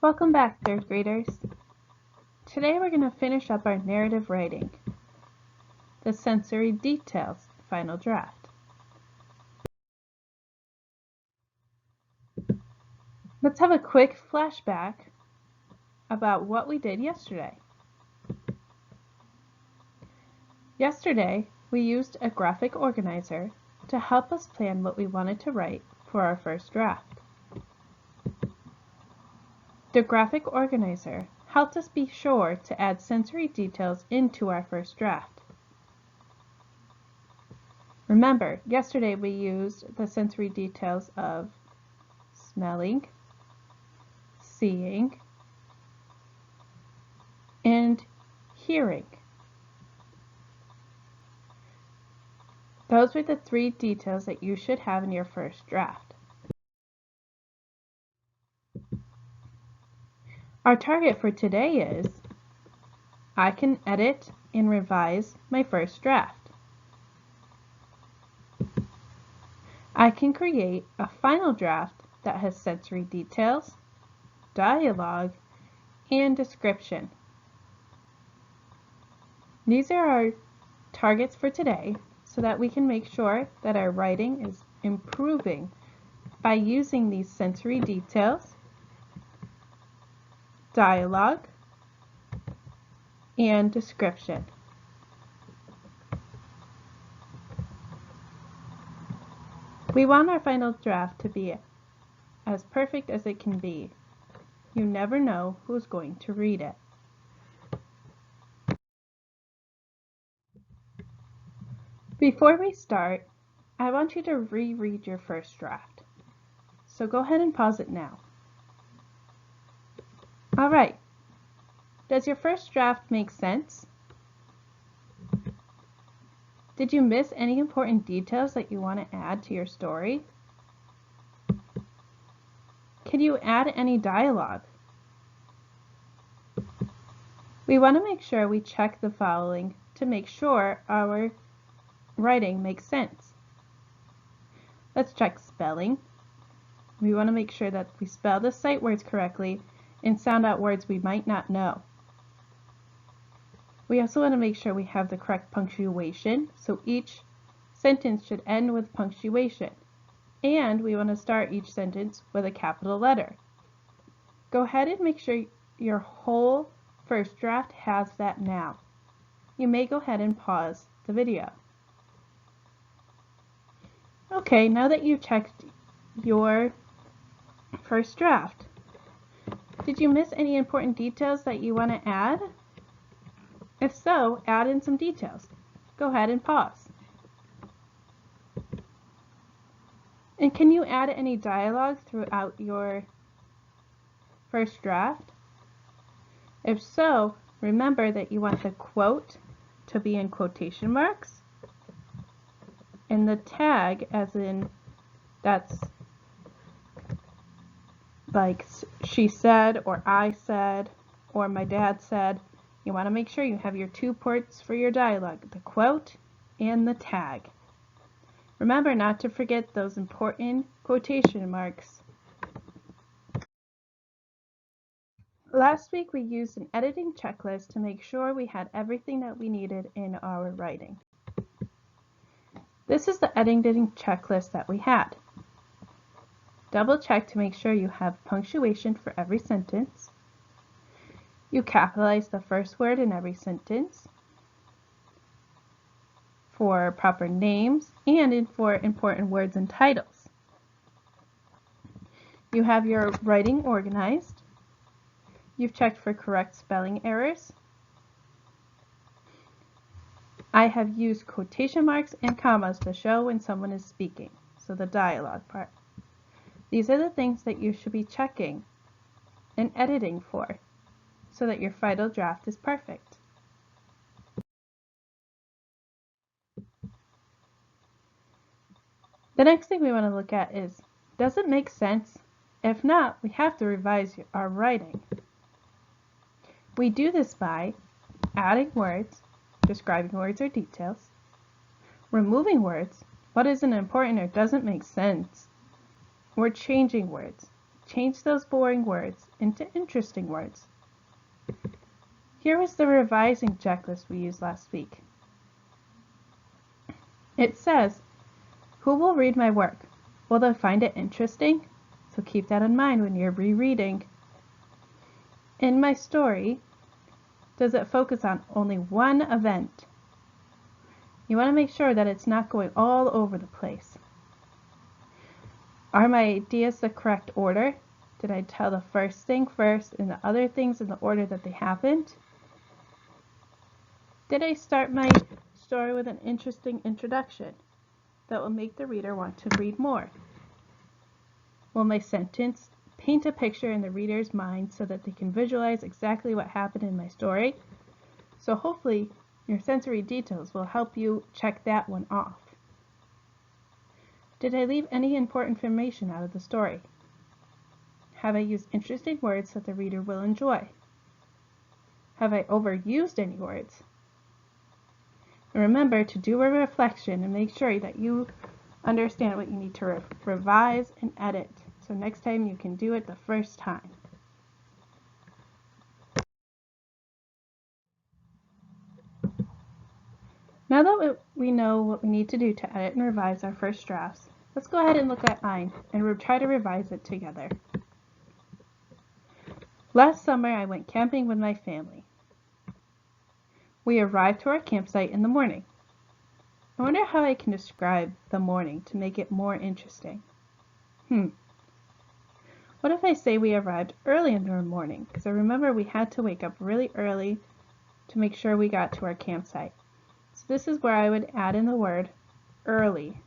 Welcome back, third graders. Today we're going to finish up our narrative writing, the sensory details final draft. Let's have a quick flashback about what we did yesterday. Yesterday, we used a graphic organizer to help us plan what we wanted to write for our first draft. The graphic organizer helped us be sure to add sensory details into our first draft. Remember, yesterday we used the sensory details of smelling, seeing, and hearing. Those were the 3 details that you should have in your first draft. Our target for today is, I can edit and revise my first draft. I can create a final draft that has sensory details, dialogue, and description. These are our targets for today so that we can make sure that our writing is improving by using these sensory details, dialogue, and description. We want our final draft to be as perfect as it can be. You never know who's going to read it. Before we start, I want you to reread your first draft. So go ahead and pause it now. All right. Does your first draft make sense? Did you miss any important details that you want to add to your story? Can you add any dialogue? We want to make sure we check the following to make sure our writing makes sense. Let's check spelling. We want to make sure that we spell the sight words correctly and sound out words we might not know. We also want to make sure we have the correct punctuation, so each sentence should end with punctuation. And we want to start each sentence with a capital letter. Go ahead and make sure your whole first draft has that now. You may go ahead and pause the video. Okay, now that you've checked your first draft, did you miss any important details that you want to add? If so, add in some details. Go ahead and pause. And can you add any dialogue throughout your first draft? If so, remember that you want the quote to be in quotation marks and the tag as in that's like she said or I said or my dad said. You want to make sure you have your 2 ports for your dialogue, the quote and the tag. Remember not to forget those important quotation marks. Last week we used an editing checklist to make sure we had everything that we needed in our writing. This is the editing checklist that we had. Double check to make sure you have punctuation for every sentence. You capitalize the first word in every sentence for proper names and for important words and titles. You have your writing organized. You've checked for correct spelling errors. I have used quotation marks and commas to show when someone is speaking, so the dialogue part. These are the things that you should be checking and editing for so that your final draft is perfect. The next thing we want to look at is, does it make sense? If not, we have to revise our writing. We do this by adding words, describing words or details, removing words, what isn't important or doesn't make sense, or changing words. change those boring words into interesting words. Here was the revising checklist we used last week. It says, who will read my work? Will they find it interesting? So keep that in mind when you're rereading. In my story, does it focus on only one event? You want to make sure that it's not going all over the place. Are my ideas the correct order? Did I tell the first thing first and the other things in the order that they happened? Did I start my story with an interesting introduction that will make the reader want to read more? Will my sentence paint a picture in the reader's mind so that they can visualize exactly what happened in my story? So hopefully your sensory details will help you check that one off. Did I leave any important information out of the story? Have I used interesting words that the reader will enjoy? Have I overused any words? And remember to do a reflection and make sure that you understand what you need to revise and edit, so next time you can do it the first time. Now that we know what we need to do to edit and revise our first drafts, let's go ahead and look at mine and try to revise it together. Last summer I went camping with my family. We arrived to our campsite in the morning. I wonder how I can describe the morning to make it more interesting. What if I say we arrived early in the morning? Because I remember we had to wake up really early to make sure we got to our campsite. So this is where I would add in the word early.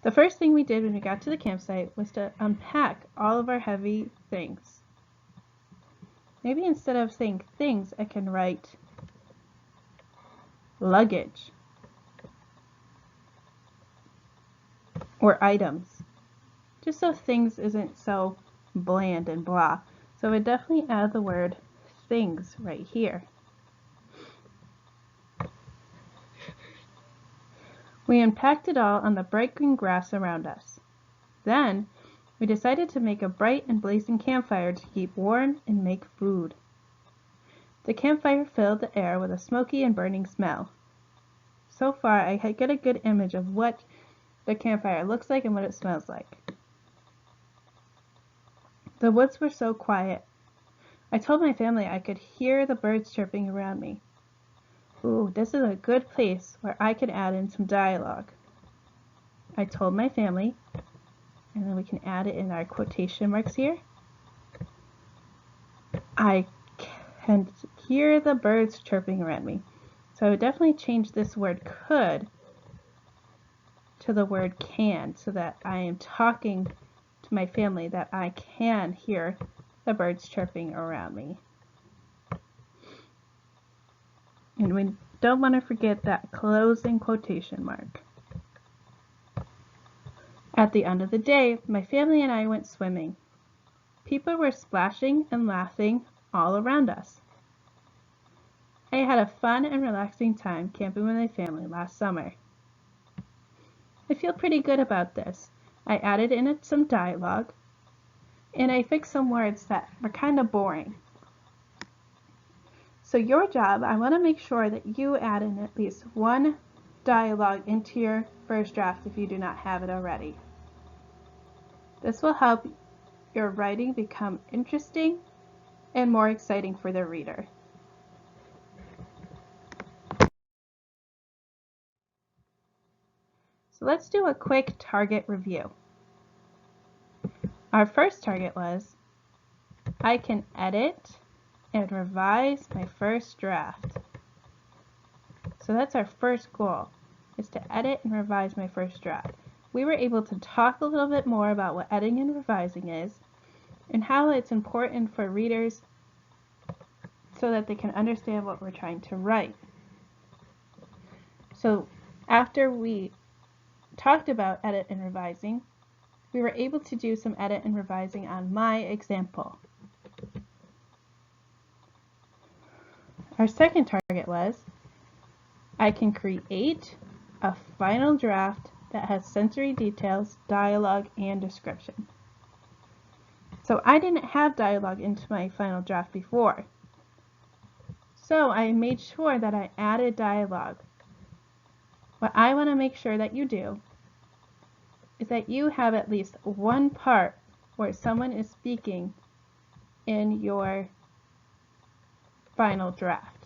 The first thing we did when we got to the campsite was to unpack all of our heavy things. Maybe instead of saying things, I can write luggage or items, just so things isn't so bland and blah. So I would definitely add the word things right here. We unpacked it all on the bright green grass around us. Then we decided to make a bright and blazing campfire to keep warm and make food. The campfire filled the air with a smoky and burning smell. So far, I get a good image of what the campfire looks like and what it smells like. The woods were so quiet. I told my family I could hear the birds chirping around me. Ooh, this is a good place where I could add in some dialogue. I told my family, and then we can add it in our quotation marks here. I can hear the birds chirping around me. So I would definitely change this word could to the word can, so that I am talking to my family that I can hear the birds chirping around me. And we don't want to forget that closing quotation mark. At the end of the day, my family and I went swimming. People were splashing and laughing all around us. I had a fun and relaxing time camping with my family last summer. I feel pretty good about this. I added in some dialogue, and I fixed some words that were kind of boring. So your job, I want to make sure that you add in at least one dialogue into your first draft if you do not have it already. This will help your writing become interesting and more exciting for the reader. So let's do a quick target review. Our first target was, I can edit and revise my first draft. So that's our first goal, is to edit and revise my first draft. We were able to talk a little bit more about what editing and revising is and how it's important for readers so that they can understand what we're trying to write. So after we talked about edit and revising, we were able to do some edit and revising on my example. Our second target was, I can create a final draft that has sensory details, dialogue, and description. So I didn't have dialogue into my final draft before. So I made sure that I added dialogue. What I want to make sure that you do is that you have at least one part where someone is speaking in your final draft.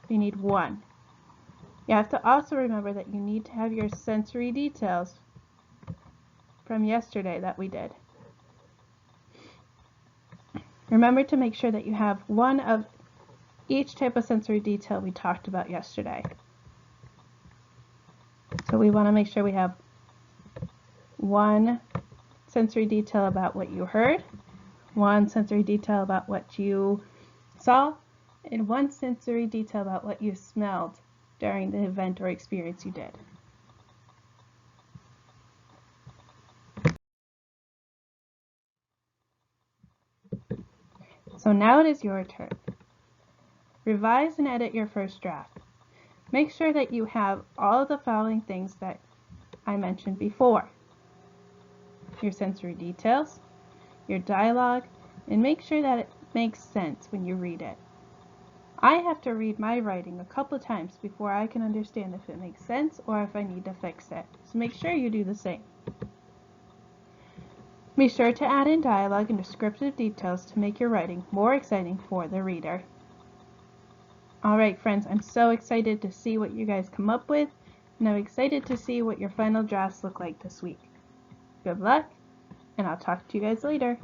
You need one. You have to also remember that you need to have your sensory details from yesterday that we did. Remember to make sure that you have one of each type of sensory detail we talked about yesterday. So we want to make sure we have one sensory detail about what you heard, one sensory detail about what you saw, and one sensory detail about what you smelled during the event or experience you did. So now it is your turn. Revise and edit your first draft. Make sure that you have all of the following things that I mentioned before. Your sensory details, your dialogue, and make sure that it makes sense when you read it. I have to read my writing a couple of times before I can understand if it makes sense or if I need to fix it. So make sure you do the same. Be sure to add in dialogue and descriptive details to make your writing more exciting for the reader. Alright friends, I'm so excited to see what you guys come up with, and I'm excited to see what your final drafts look like this week. Good luck, and I'll talk to you guys later.